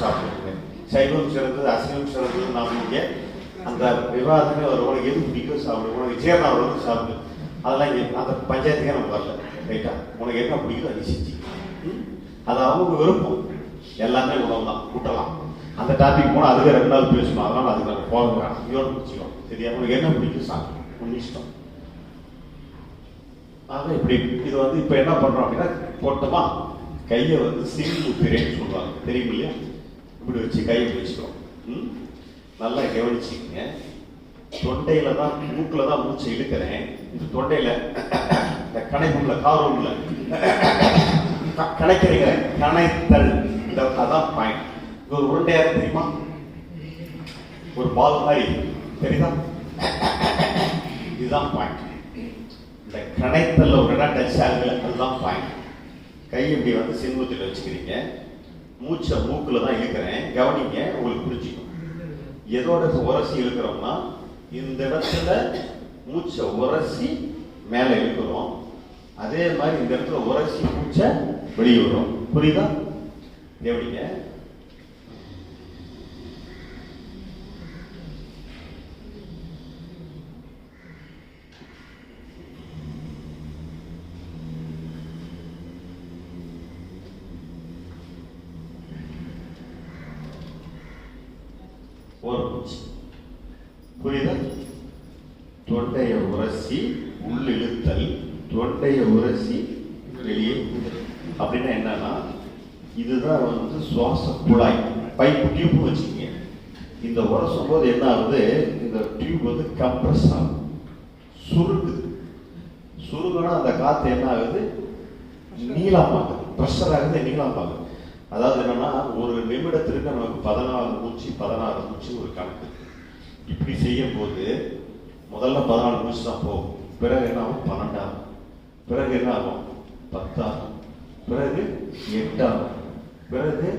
சாப்பிடுங்க. சைவம் சிறந்தது அசைவம் சிறந்தது நாம் இங்கே அந்த விவாதமே ஒரு உனக்கு எது பிடிக்கும் சாப்பிடு, உனக்கு சேர்ந்த உனக்கு சாப்பிடு, அதெல்லாம் இங்கே அந்த பஞ்சாயத்துக்கே நம்ம வரல. ரைட்டா? உனக்கு என்ன பிடிக்கும் அதை செஞ்சு, அது அவங்க விருப்பம். எல்லாமே உணவு தான், கூட்டலாம். அந்த டாபிக் போனால் அதுக்கு 2 நாள் பேசணும், அதனால் அதுக்கு நாங்கள் போகிறோம். இவன் பிடிச்சிக்கணும். சரியா? உனக்கு என்ன பிடிக்கும் சாப்பிடு, உன் இஷ்டம். ஆக இப்படி இது வந்து இப்போ என்ன பண்ணுறோம் அப்படின்னா, போட்டோமா கையை வந்து சிறுமுத்திரைன்னு சொல்லுவாங்க, தெரியும் இல்லையா? இப்படி வச்சு கையை வச்சுக்கிறோம். நல்லா கவனிச்சுக்கங்க. தொண்டையில தான், மூக்குல தான் மூச்சை இழுக்கிறேன். இந்த தொண்டையில இந்த கணைப்புல காரோம்ல கணைக்கிறீங்க, கணைத்தல். அதான் பாயிண்ட். ஒரு உருண்டையா தெரியுமா? ஒரு பால் மாதிரி தெரியுதா? இதுதான் பாயிண்ட். இந்த கணைத்தல்ல ஒரு இடம் டச் ஆகுது, அதுதான் பாயிண்ட். கை இப்படி வந்து சின்முத்தில வச்சுக்கிறீங்க. மூச்சை மூக்குல தான் இழுக்கிறேன். கவனிங்க, உங்களுக்கு புரிஞ்சுக்கும். எதோட உரசி இழுக்கிறோம்னா, இந்த இடத்துல மூச்சை உரசி மேலே இழுக்கிறோம். அதே மாதிரி இந்த இடத்துல உரசி மூச்சை வெளியே விடுறோம். புரியுதா? எப்படிங்க? ஒரு மூச்சு. புரியுதா? தொண்டைய உரசி உள் இழுத்தல், தொண்டைய உரசி வெளியே அப்படின்னா என்னன்னா, இதுதான் வந்து சுவாச குழாய், பைப்பு டியூப் வச்சுக்கீங்க. இந்த உரசும் போது என்ன ஆகுது, இந்த டியூப் வந்து கம்ப்ரஸ் ஆகும், சுருங்குது. சுருங்குனா அந்த காற்று என்ன ஆகுது, நீளமாகுது, ப்ரெஷர் ஆகுது, நீளமாகுது. அதாவது என்னன்னா, ஒரு நிமிடத்திற்கு நமக்கு 14 மூச்சு ஒரு கணக்கு. இப்படி செய்யும் போது முதல்ல 14 மூச்சு தான் போகும். பிறகு என்ன ஆகும்? 12 ஆகும். பிறகு என்ன ஆகும்? 10 ஆகும். பிறகு 8 ஆகும். பிறகு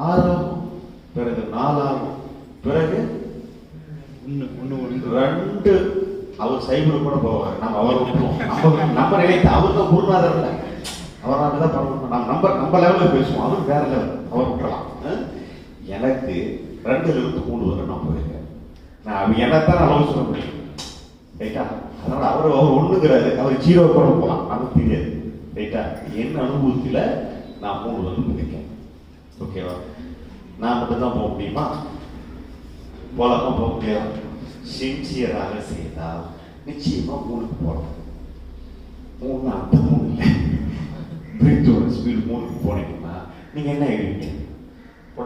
6 ஆகும். பிறகு 4 ஆகும். பிறகு 2. அவர் சைபிள் கூட போவார். நம்ம அவர் விட்டுருவோம். நம்ம நினைத்து அவர் தான் குருநாதர் இல்லை, அவராக தான் பண்ணணும். நம்ம லெவலில் பேசுவோம், அவர் வேற லெவல், அவர் விட்டுறலாம். எனக்கு 2லிருந்து 3 வரை நான் போயிருக்கேன். நான் என்னத்தான் அளவு சொல்ல முடியும். ரைட்டா? அதனால அவர் ஒண்ணுங்கிறாரு, அவர் 0 கூட போகலாம், நமக்கு தெரியாது. ரைட்டா? என் அனுபவத்தில் நான் 3 வந்து போயிருக்கேன். ஓகேவா? நான் மட்டும்தான் போக முடியுமா? போலாமா? போக முடியாது. சின்சியராக செய்தால் நிச்சயமா 3க்கு போகலாம். 3 அந்த 3 இல்லை, பிரீத்தோட ஸ்பீடு 3க்கு போனீங்கன்னா நீங்க என்ன எழுவீங்க?